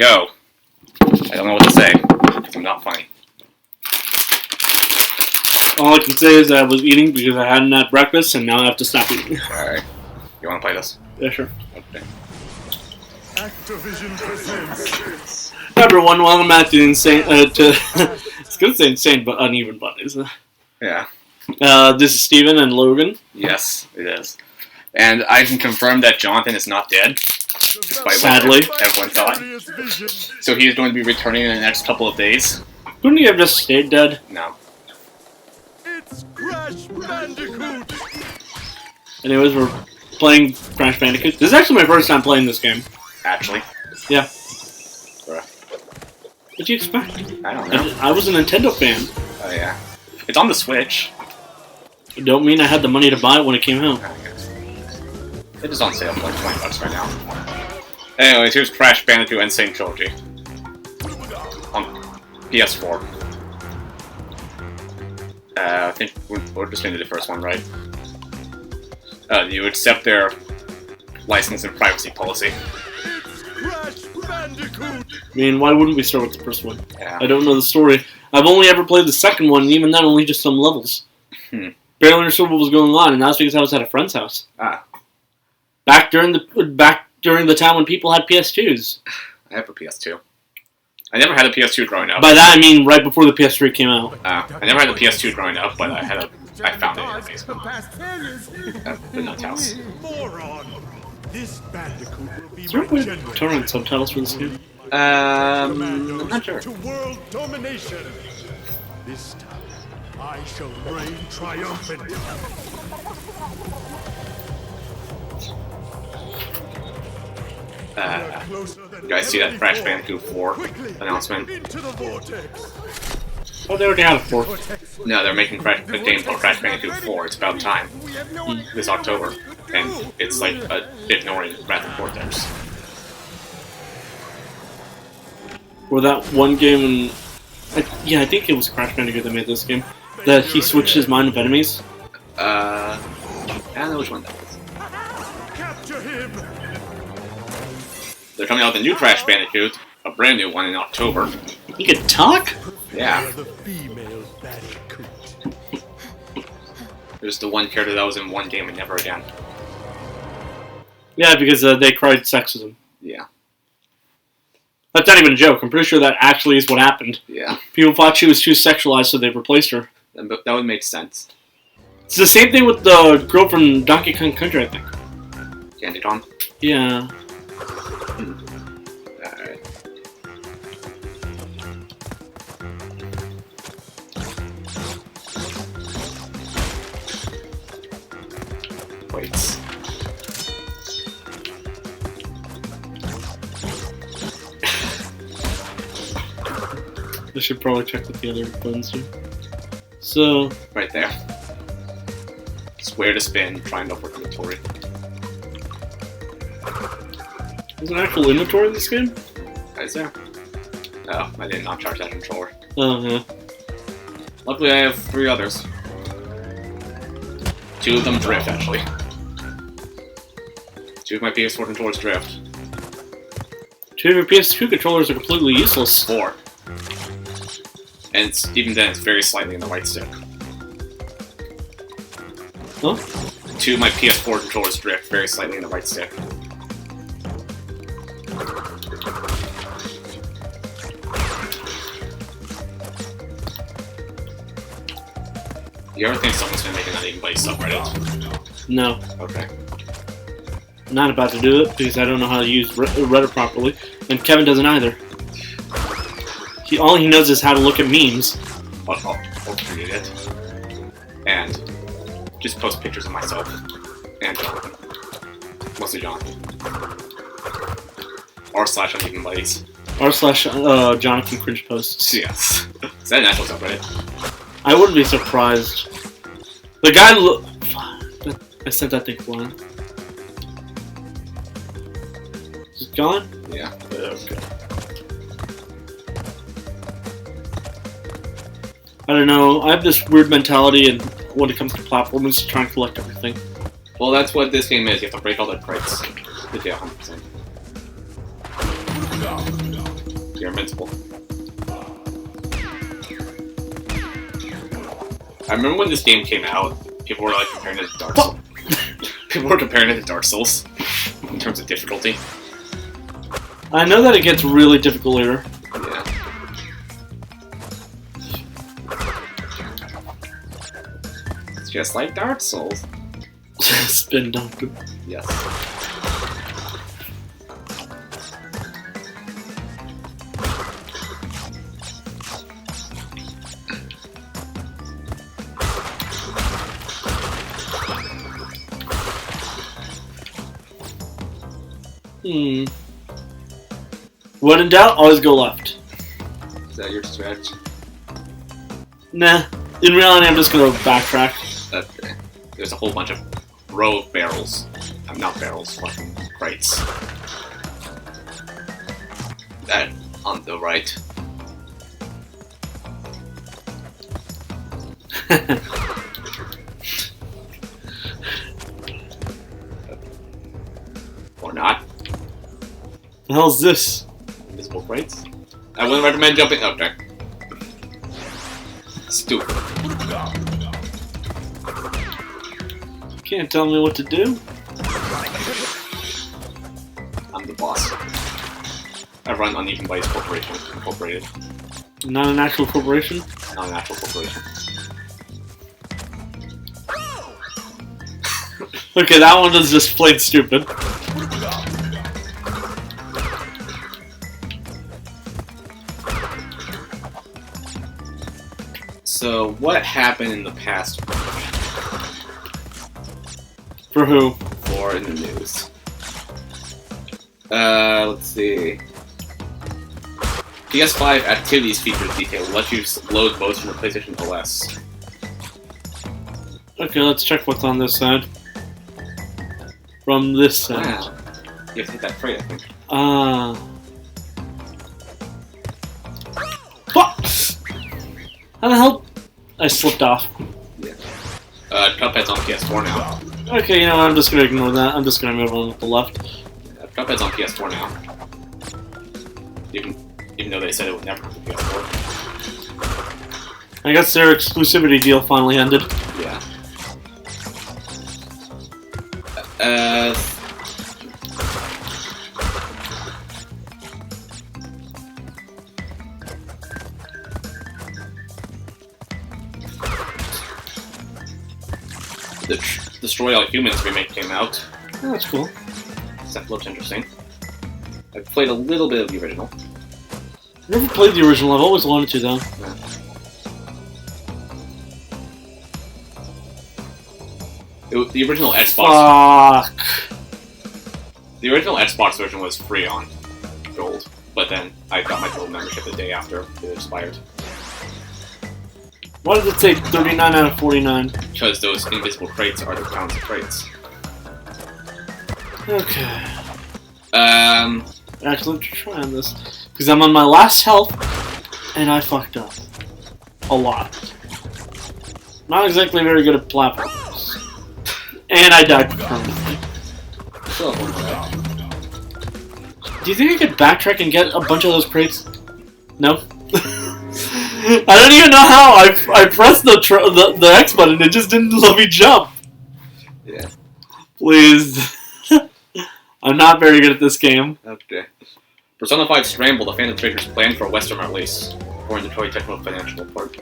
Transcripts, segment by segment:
go. I don't know what to say, because I'm not funny. All I can say is I was eating because I hadn't had breakfast, and now I have to stop eating. Alright. You want to play this? Yeah, sure. Okay. Activision presents. Everyone, welcome back to Insane, it's gonna say insane, but uneven bunnies. Yeah. This is Steven and Logan. Yes, it is. And I can confirm that Jonathan is not dead. Despite Sadly. what everyone thought. So he is going to be returning in the next couple of days. Couldn't he have just stayed dead? No. It's Crash Bandicoot. Anyways, we're playing Crash Bandicoot. This is actually my first time playing this game. Actually. Yeah. Bruh. What'd you expect? I don't know. I was a Nintendo fan. Oh, yeah. It's on the Switch. It don't mean I had the money to buy it when it came out. It is on sale for like $20 right now. Anyways, here's Crash Bandicoot Insane Trilogy. On PS4. I think we're just going to do the first one, right? You accept their license and privacy policy. Crash Bandicoot. I mean, why wouldn't we start with the first one? Yeah. I don't know the story. I've only ever played the second one, and even then, only just some levels. Barely understood what was going on, and that's because I was at a friend's house. Ah. Back during the time when people had PS2s. I have a PS2. I never had a PS2 growing up. By that I mean right before the PS3 came out. I never had a PS2 growing up, but I found it in the basement. The nut house. Moron. This Bandicoot will be Is there a way to my turn on subtitles for this game? I'm not sure. to world domination. This time, I shall reign triumphant. You guys see that Crash Bandicoot 4 announcement? Into the vortex. Oh, they already had a fourth. No, they're making a game called Crash Bandicoot 4. It's about time. This October. And it's like a bit ignoring Wrath of Vortex. Or that one game, I think it was Crash Bandicoot that made this game. That he switched his mind of enemies. I don't know which one that was. Capture him. They're coming out with a new Crash Bandicoot, a brand new one in October. He could talk? Yeah. The female Bandicoot. There's the one character that was in one game and never again. Yeah, because they cried sexism. Yeah. That's not even a joke. I'm pretty sure that actually is what happened. Yeah. People thought she was too sexualized, so they replaced her. That would make sense. It's the same thing with the girl from Donkey Kong Country, I think. Candy Tom? Yeah. Alright. Wait. I should probably check with the other buttons too. So... Right there. Square to spin, triangle for inventory. There's an actual inventory in this game? Is there? Oh, I did not charge that controller. Oh, yeah. Luckily I have 3 others. 2 of them drift, actually. 2 of my PS4 controllers drift. 2 of your PS2 controllers are completely useless. 4. And even then, it's very slightly in the right stick. Huh? 2 of my PS4 controllers drift very slightly in the right stick. You ever think someone's gonna make an uneven buddy subreddit? No. Okay. I'm not about to do it, because I don't know how to use Reddit properly, and Kevin doesn't either. All he knows is how to look at memes. I'll create it. And just post pictures of myself. And Jonathan. Mostly Jonathan. r/uneven buddies. r/Jonathan cringe posts. Yes. Is that an actual subreddit? I wouldn't be surprised. The guy I sent that thing blind. Is it gone? Yeah. Okay. I don't know. I have this weird mentality, and when it comes to platformers, to try and collect everything. Well, that's what this game is. You have to break all the crates to get 100%. you're invincible. I remember when this game came out, people were like comparing it to Dark Souls. People were comparing it to Dark Souls in terms of difficulty. I know that it gets really difficult here. Yeah. It's just like Dark Souls. Spin doctor. Yes. When in doubt, always go left. Is that your strategy? Nah. In reality, I'm just gonna backtrack. Okay. There's a whole bunch of row of barrels. Not barrels, fucking crates. That on the right. Or not. The hell's this? Invisible crates? I wouldn't recommend jumping up there. Stupid. Can't tell me what to do. I'm the boss. I run Uneven Bites Corporation, Incorporated. Not an actual corporation? Not an actual corporation. Okay, that one was just plain stupid. So, what happened in the past For who? for in the news? Let's see. PS5 Activities features detail will let you load modes from the PlayStation OS. Okay, let's check what's on this side. From this side. Wow. You have to hit that crate, I think. Fuck! How the hell? I slipped off. Yeah. Cuphead's on PS4 now. Okay, you know what? I'm just gonna ignore that. I'm just gonna move on with the left. Cuphead's on PS4 now. Even though they said it would never come to PS4. I guess their exclusivity deal finally ended. Yeah. The Destroy All Humans remake came out. Oh, that's cool. That looks interesting. I've played a little bit of the original. Never played the original. I've always wanted to, though. Yeah. The original Xbox. Fuck. The original Xbox version was free on Gold, but then I got my Gold membership the day after it expired. Why did it say 39 out of 49? Because those invisible crates are the pounds of crates. Okay. Actually, let's try on this. Because I'm on my last health, and I fucked up. A lot. Not exactly very good at platforms. And I died permanently. Do you think I could backtrack and get a bunch of those crates? No? I don't even know how. I pressed the X button, it just didn't let me jump. Yeah. Please. I'm not very good at this game. Okay. Persona 5 Scramble, the Phantom Trigger's planned for a Western release, according to Toy Techno Financial Report.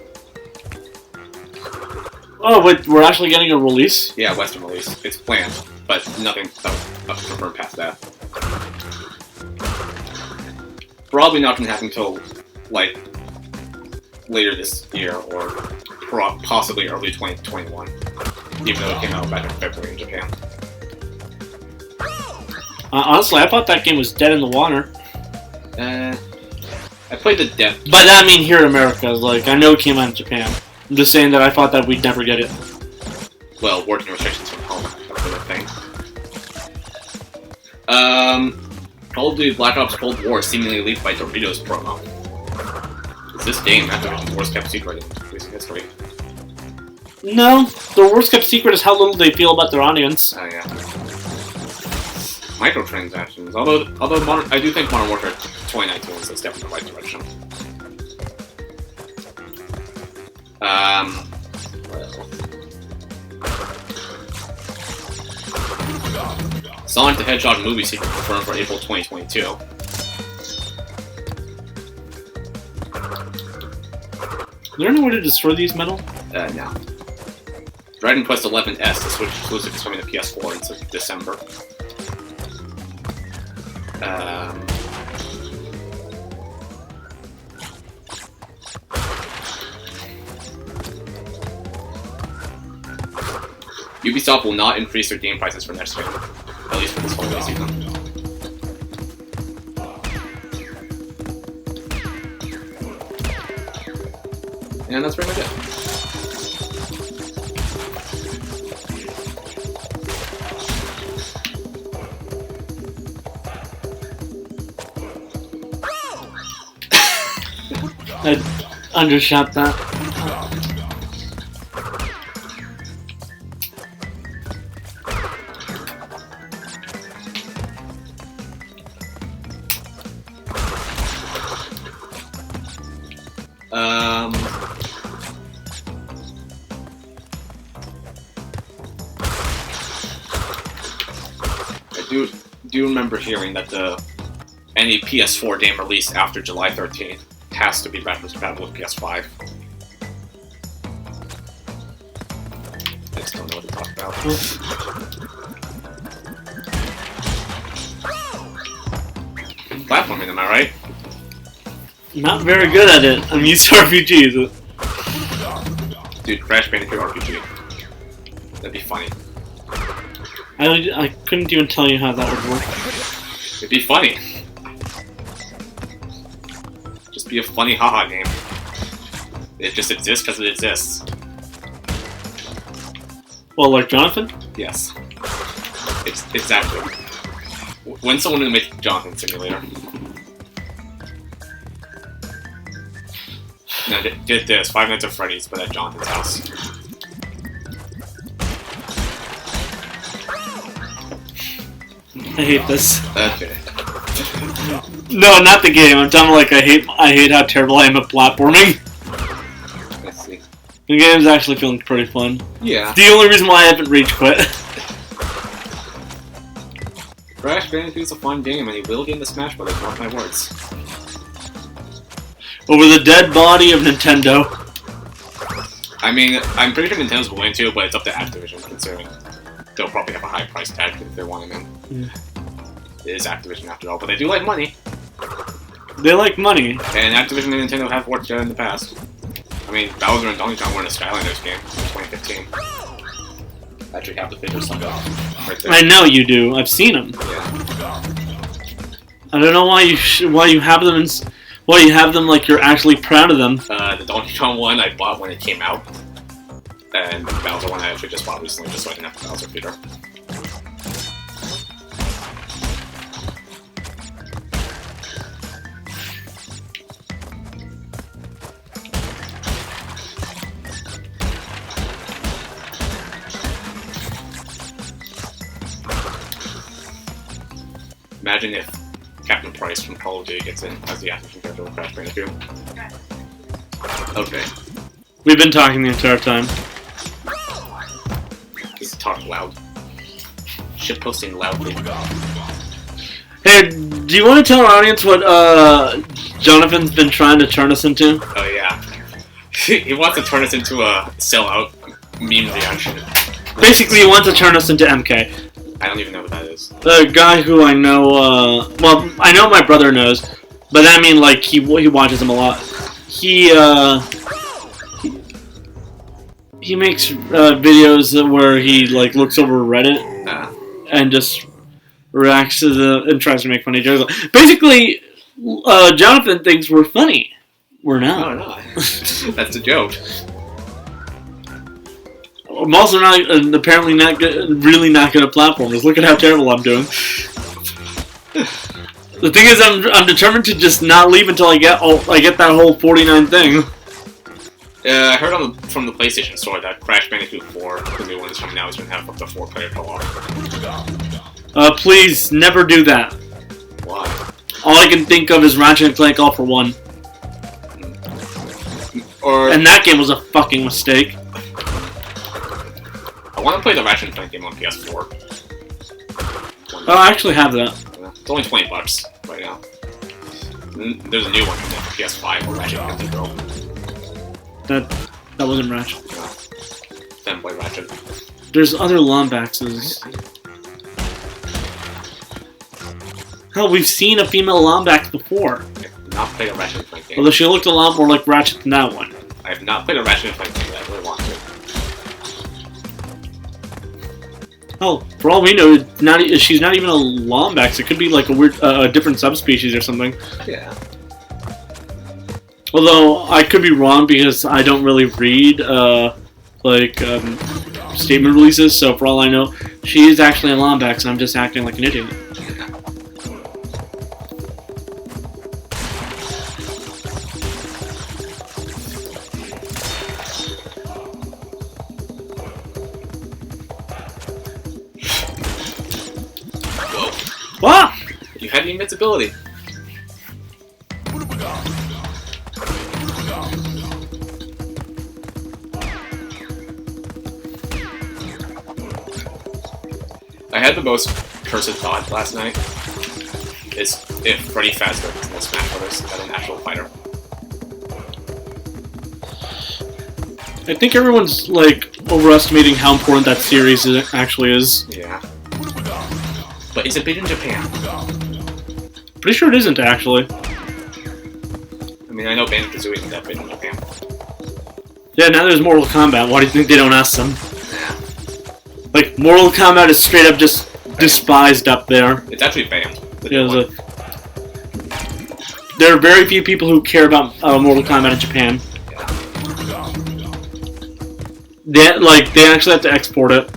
Oh, wait, we're actually getting a release? Yeah, Western release. It's planned, but nothing confirmed past that. Probably not going to happen until, like, later this year, or possibly early 2021, even though it came out back in February in Japan. Honestly, I thought that game was dead in the water. I played the demo. By that I mean here in America. Like, I know it came out in Japan. I'm just saying that I thought that we'd never get it. Well, working restrictions from home, that's the thing. Call of Duty Black Ops Cold War seemingly leaked by Doritos promo. Is this game Activision's worst kept secret in recent history? No, the worst kept secret is how little they feel about their audience. Oh yeah. Microtransactions. Although I do think Modern Warfare 2019 was definitely the right direction. Sonic the Hedgehog movie sequel confirmed for April 2022. Is there any way to destroy these metal? No. Dragon Quest XI S, the Switch exclusive, is coming to PS4 in December. Ubisoft will not increase their game prices for next year, at least for this holiday season. And that's pretty much it. I undershot that. I do remember hearing that any PS4 game released after July 13th has to be backwards compatible with PS5. I just don't know what to talk about. Platforming, am I right? Not very good at it. I'm used to RPGs. Dude, Crash Bandicoot RPG. That'd be funny. I couldn't even tell you how that would work. It'd be funny. Just be a funny haha game. It just exists because it exists. Well, like Jonathan? Yes. It's exactly. When's someone gonna make Jonathan Simulator? No, get this. Five Nights at Freddy's, but at Jonathan's house. I hate this. Okay. No, not the game. I'm talking like I hate how terrible I am at platforming. Let's see. The game's actually feeling pretty fun. Yeah. The only reason why I haven't rage quit. Crash Bandicoot's a fun game, and he will get into Smash Brothers, mark my words. Over the dead body of Nintendo. I mean, I'm pretty sure Nintendo's willing to, but it's up to Activision, considering they'll probably have a high price tag if they want him in. Yeah. It is Activision after all, but they do like money. They like money. And Activision and Nintendo have worked together in the past. I mean, Bowser and Donkey Kong were in a Skylanders game in 2015. I actually have the picture somewhere right there. I know you do. I've seen them. Yeah. I don't know why you have them why you have them like you're actually proud of them. The Donkey Kong one I bought when it came out. And the Bowser one I actually just bought recently just so I didn't have the Bowser feeder. Imagine if Captain Price from Call of Duty gets in as the Activision character with Crash Bandicoot. Okay. We've been talking the entire time. Just talk loud. Shit posting loudly. Hey, do you want to tell our audience what Jonathan's been trying to turn us into? Oh yeah. He wants to turn us into a sellout meme reaction. Basically, he wants to turn us into MK. I don't even know what that is. The guy who I know, well, I know my brother knows, but I mean, like, he watches him a lot. He makes videos where he, like, looks over Reddit and just reacts to and tries to make funny jokes. Basically, Jonathan thinks we're funny. We're not. No, no. That's a joke. I'm also not, apparently not good, really not good at platformers. Look at how terrible I'm doing. The thing is, I'm determined to just not leave until I get that whole 49 thing. I heard from the PlayStation Store that Crash Bandicoot 4, the new one that's coming out, is going to have up to 4-player co-op. Please, never do that. Why? All I can think of is Ratchet and Clank All for One. And that game was a fucking mistake. I want to play the Ratchet and Clank game on PS4. Oh, I actually have that. It's only $20 right now. There's a new one for PS5 where Ratchet and Clank Girl. That wasn't Ratchet. No. Then play Ratchet. There's other Lombaxes. Hell, we've seen a female Lombax before. I have not played a Ratchet and Clank game. Although she looked a lot more like Ratchet than that one. I have not played a Ratchet and Clank game that I really want to. Oh, for all we know, she's not even a Lombax. It could be like a weird, different subspecies or something. Yeah. Although I could be wrong because I don't really read statement releases. So for all I know, she is actually a Lombax, and I'm just acting like an idiot. Wow! You had the invincibility. I had the most cursed thought last night. Is if Freddy Fazbear was in the Smash Brothers as an actual fighter. I think everyone's like overestimating how important that series actually is. Yeah. But is it big in Japan? Pretty sure it isn't, actually. I mean, I know Banjo-Kazooie isn't that big in Japan. Yeah, now there's Mortal Kombat. Why do you think they don't ask them? Yeah. Like, Mortal Kombat is straight up just despised up there. It's actually banned. Yeah, there are very few people who care about Mortal Kombat in Japan. Yeah. They actually have to export it.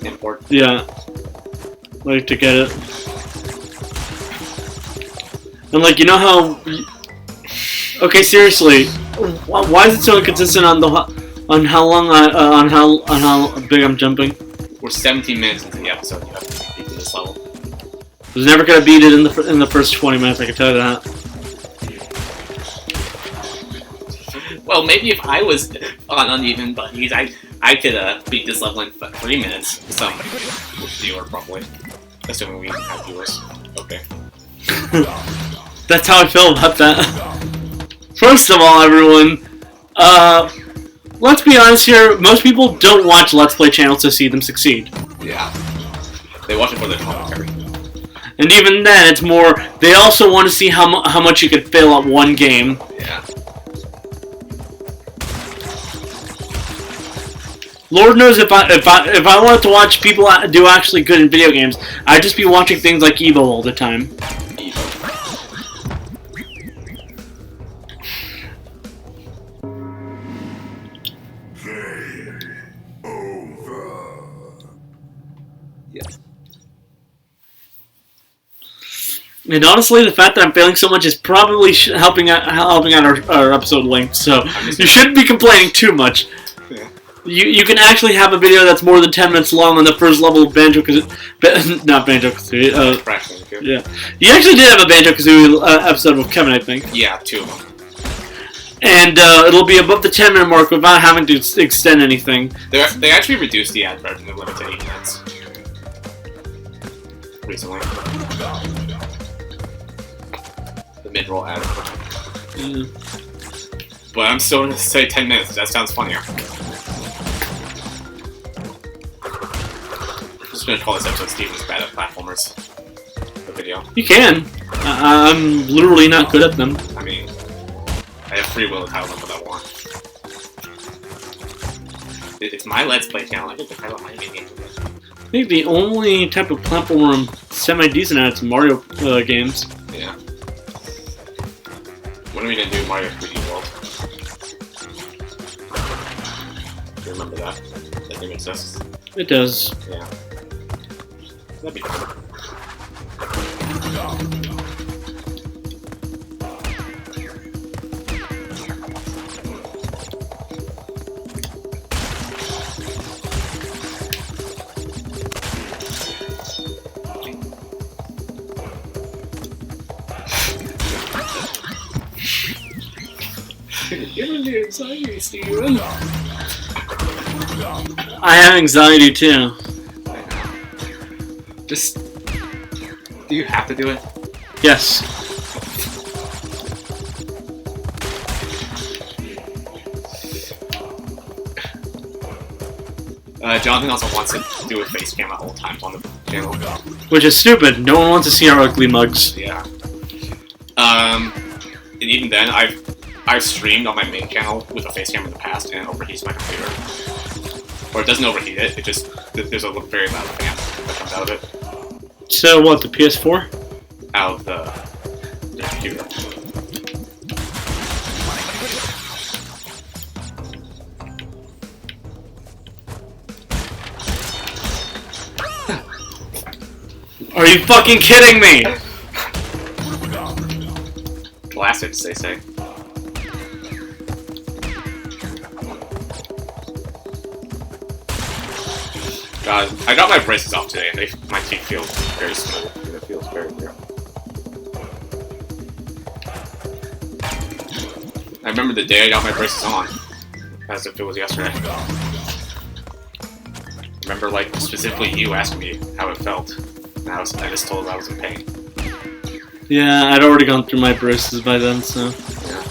Import? Yeah. Like, to get it. And, like, you know how... Okay, seriously. Why is it so inconsistent on how long on how big I'm jumping? We're 17 minutes into the episode. You have to beat this level. I was never gonna beat it in the first 20 minutes. I can tell you that. Well, maybe if I was on uneven buddies, I could beat this level in 3 minutes. Some viewer probably, assuming we have viewers. Okay. That's how I feel about that. First of all, everyone, let's be honest here. Most people don't watch Let's Play channels to see them succeed. Yeah. They watch it for the commentary. And even then, it's more. They also want to see how much you could fail at one game. Yeah. Lord knows if I wanted to watch people do actually good in video games, I'd just be watching things like Evo all the time. And honestly, the fact that I'm failing so much is probably helping out our episode length. So you shouldn't be complaining too much. Yeah. You can actually have a video that's more than 10 minutes long on the first level of Banjo-Kazooie. Not Banjo-Kazooie. Crash Bandicoot. Yeah. You actually did have a Banjo-Kazooie episode with Kevin, I think. Yeah, 2 of them. And it'll be above the 10-minute mark without having to extend anything. They actually reduced the ad version and limited 8 minutes. Recently. The mid-roll ad. Yeah. But I'm still gonna say 10 minutes. That sounds funnier. I'm just gonna call this episode Steven's Bad at Platformers. The video. You can. I'm literally not good at them. I mean, I have free will to title them what I want. It's my Let's Play channel. I get to title my game. I think the only type of platformer I'm semi-decent at is Mario games. Yeah. When are we gonna do Mario 3D World? Do you remember that? That thing exists? It does. Yeah. That'd be fun. You're giving me anxiety, Steven. I have anxiety too. Just... Do you have to do it? Yes. Jonathan also wants to do a face cam at all times on the channel. Which is stupid. No one wants to see our ugly mugs. Yeah. And even then, I've streamed on my main channel with a face cam in the past, and it overheats my computer. Or it doesn't overheat it. It just there's a very loud fan that comes out of it. So what? The PS4? Out of the computer. Are you fucking kidding me? Classics, they say. God, I got my braces off today, and my teeth feel very smooth. It feels very real. I remember the day I got my braces on, as if it was yesterday. I remember, like, specifically you asking me how it felt. And I just told I was in pain. Yeah, I'd already gone through my braces by then, so... Yeah.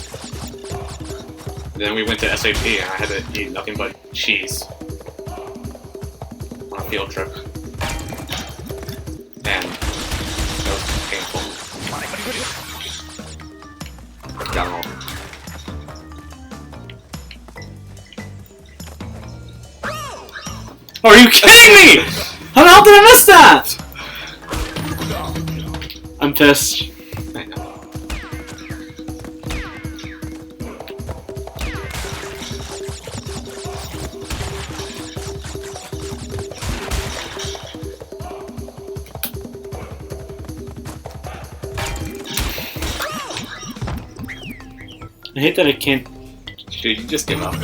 Then we went to SAP, and I had to eat nothing but cheese on a field trip. And it was painful. Got them all. Are you kidding me? How the hell did I miss that? I'm pissed. I know. I hate that I can't... Dude, you just give up.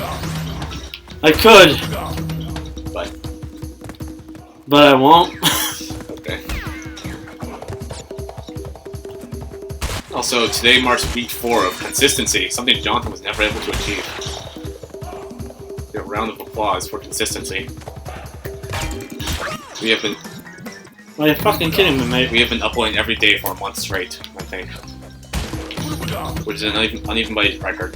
I could, but I won't. Okay. Also, today marks week 4 of consistency, something Jonathan was never able to achieve. A round of applause for consistency. We have been Are you fucking kidding me, mate? We have been uploading every day for a month straight, I think. Which is an uneven record.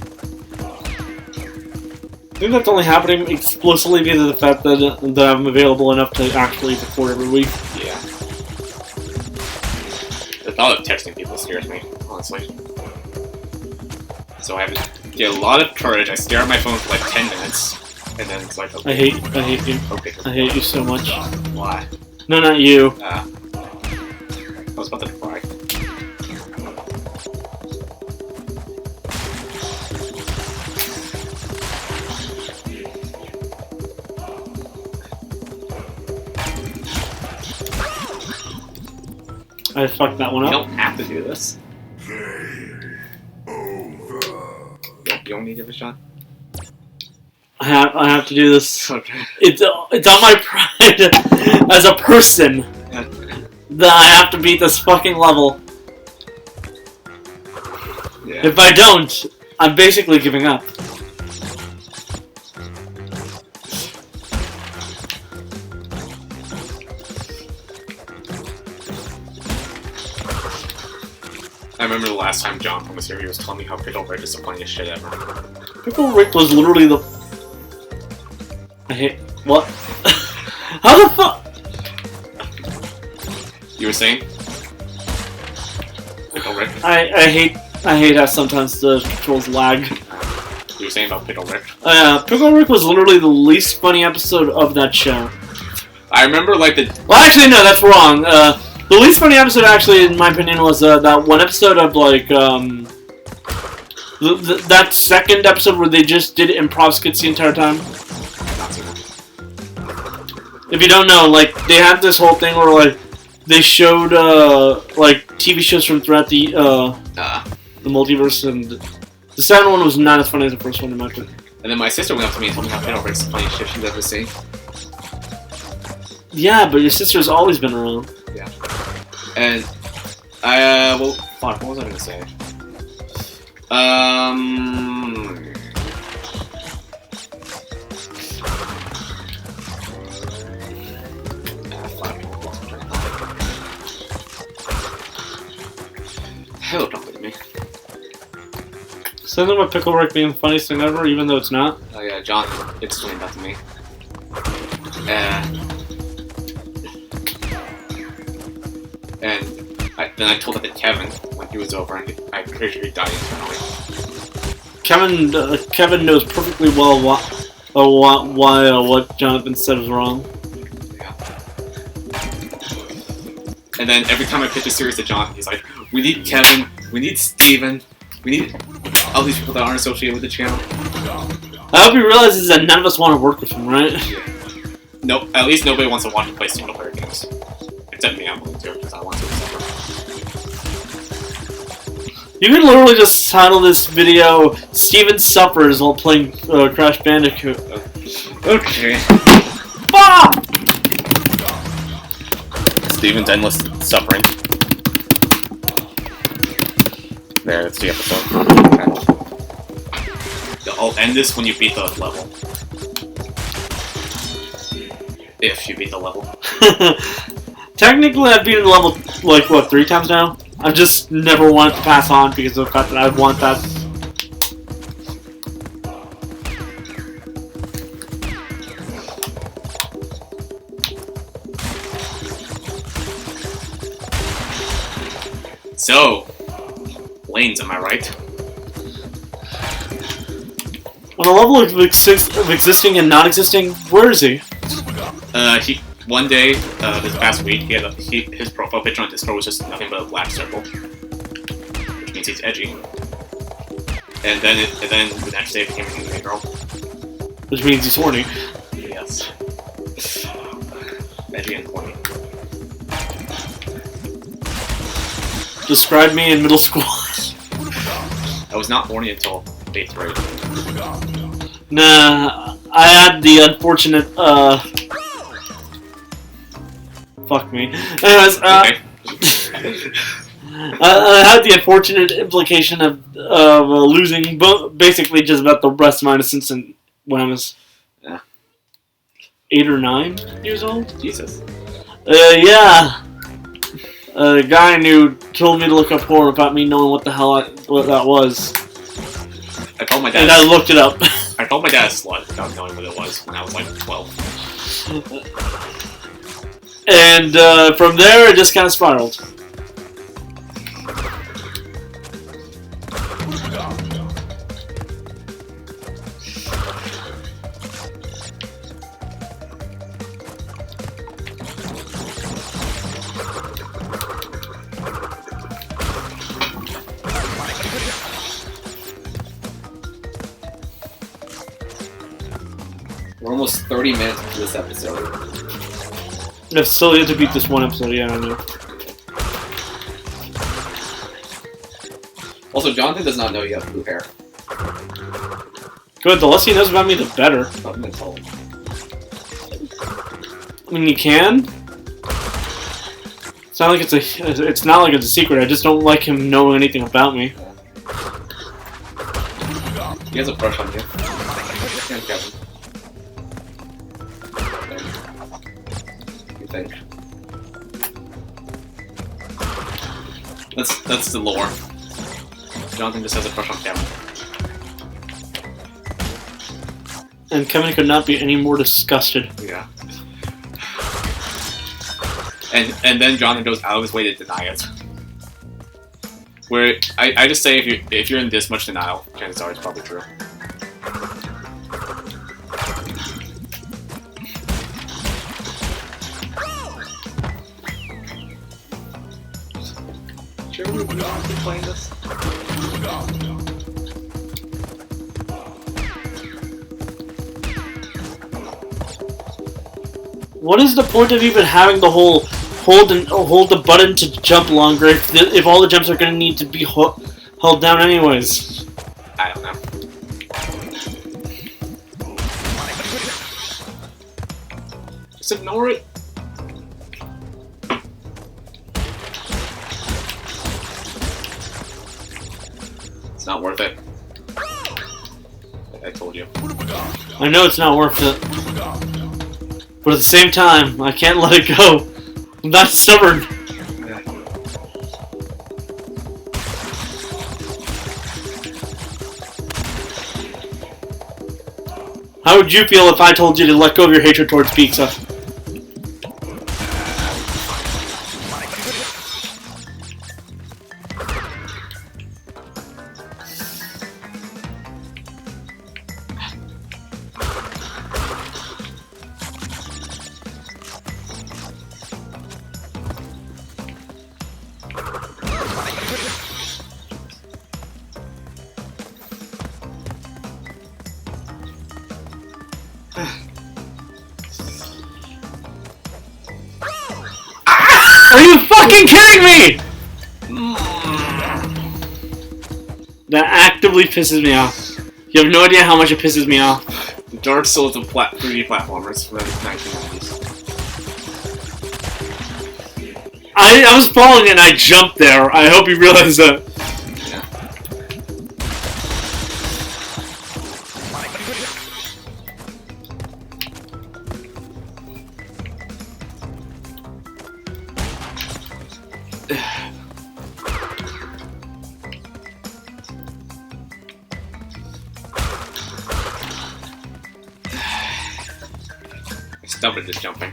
I think that's only happening explicitly because of the fact that I'm available enough to actually record every week. Yeah. The thought of texting people scares me, honestly. So I have to get a lot of courage. I stare at my phone for like 10 minutes, and then it's like, okay. I hate you. Okay. I hate you so much. Why? No, not you. I was about to cry. I fucked that one You up. don't have to do this. You don't need to give it a shot? I have to do this. Okay. It's on my pride as a person that I have to beat this fucking level. Yeah. If I don't, I'm basically giving up. I remember the last time Jonathan was here, he was telling me how Pickle Rick is the funniest shit ever. Pickle Rick was literally the... I hate... What? How the fuck? You were saying? Pickle Rick? I hate how sometimes the controls lag. You were saying about Pickle Rick? Pickle Rick was literally the least funny episode of that show. I remember, like, the... Well, actually, no, that's wrong. The least funny episode, actually, in my opinion, was that one episode of, like, that second episode where they just did improv skits the entire time. If you don't know, like, they had this whole thing where, like, they showed, like, TV shows from throughout the multiverse, and the second one was not as funny as the first one, in my opinion. And then my sister went up to me and told me how Pickle Rick's the funniest shit she's ever seen. Yeah, but your sister's always been around. Yeah. And, well, fuck, what was I gonna say? Hello, don't look at me. Something about Pickle Rick being the funniest thing ever, even though it's not. Oh yeah, John explained that to me. Then I told that to Kevin when he was over, and I'm pretty sure he died internally. Kevin knows perfectly well what Jonathan said was wrong. Yeah. And then every time I pitch a series to Jonathan, he's like, "We need Kevin, we need Steven, we need all these people that aren't associated with the channel." I hope he realizes that none of us want to work with him, right? Yeah. No, at least nobody wants to watch him play single-player games. Except me, I'm willing to, because I want to. You can literally just title this video, Steven suffers while playing Crash Bandicoot. Okay. Ah! Steven's endless suffering. There, that's the episode. Okay. I'll end this when you beat the level. If you beat the level. Technically, I've beaten the level, like, what, 3 times now? I've just never wanted to pass on because of the fact that I want that. So, lanes, am I right? On a level of existing and not existing, where is he? One day, this past week, his profile picture on Discord was just nothing but a black circle, which means he's edgy. And then the next day it became a new girl. Which means he's horny. Yes. Edgy and horny. Describe me in middle school. I was not horny until 8th grade. Nah, I had the unfortunate, fuck me. Anyways, Okay. I had the unfortunate implication of losing basically just about the rest of my innocence when I was 8 or 9 years old. Jesus. Yeah. The guy I knew told me to look up porn without me knowing what the hell what that was. I told my dad. And I looked it up. I told my dad slut without knowing what it was when I was like 12. And from there, it just kind of spiraled. We're almost 30 minutes into this episode. I've still yet to beat this one episode, yeah, I know. Also, Jonathan does not know you have blue hair. Good, the less he knows about me, the better. I'm gonna tell him. I mean, you can. It's not like it's not like it's a secret. I just don't like him knowing anything about me. He has a brush on you. And Kevin. You think? That's the lore. Jonathan just has a crush on Kevin. And Kevin could not be any more disgusted. Yeah. And then Jonathan goes out of his way to deny it. Where I just say if you're in this much denial, chances are it's probably true. Sure we would not be playing this. What is the point of even having the whole hold the button to jump longer if all the jumps are going to need to be held down anyways? I don't know. Just ignore it. It's not worth it. I told you. I know it's not worth it. But at the same time, I can't let it go. I'm not stubborn. How would you feel if I told you to let go of your hatred towards pizza? Are you fucking kidding me? That actively pisses me off. You have no idea how much it pisses me off. Dark Souls of 3D platformers from the 1990s. I was falling and I jumped there. I hope you realize that. Stop it, just jumping.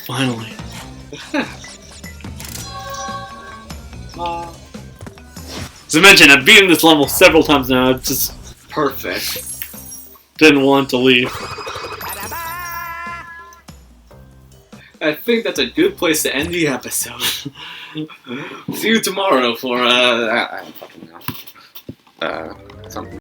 Finally. As I mentioned, I've beaten this level several times now. It's just Perfect. didn't want to leave. I think that's a good place to end the episode. See you tomorrow for I don't fucking know. Something.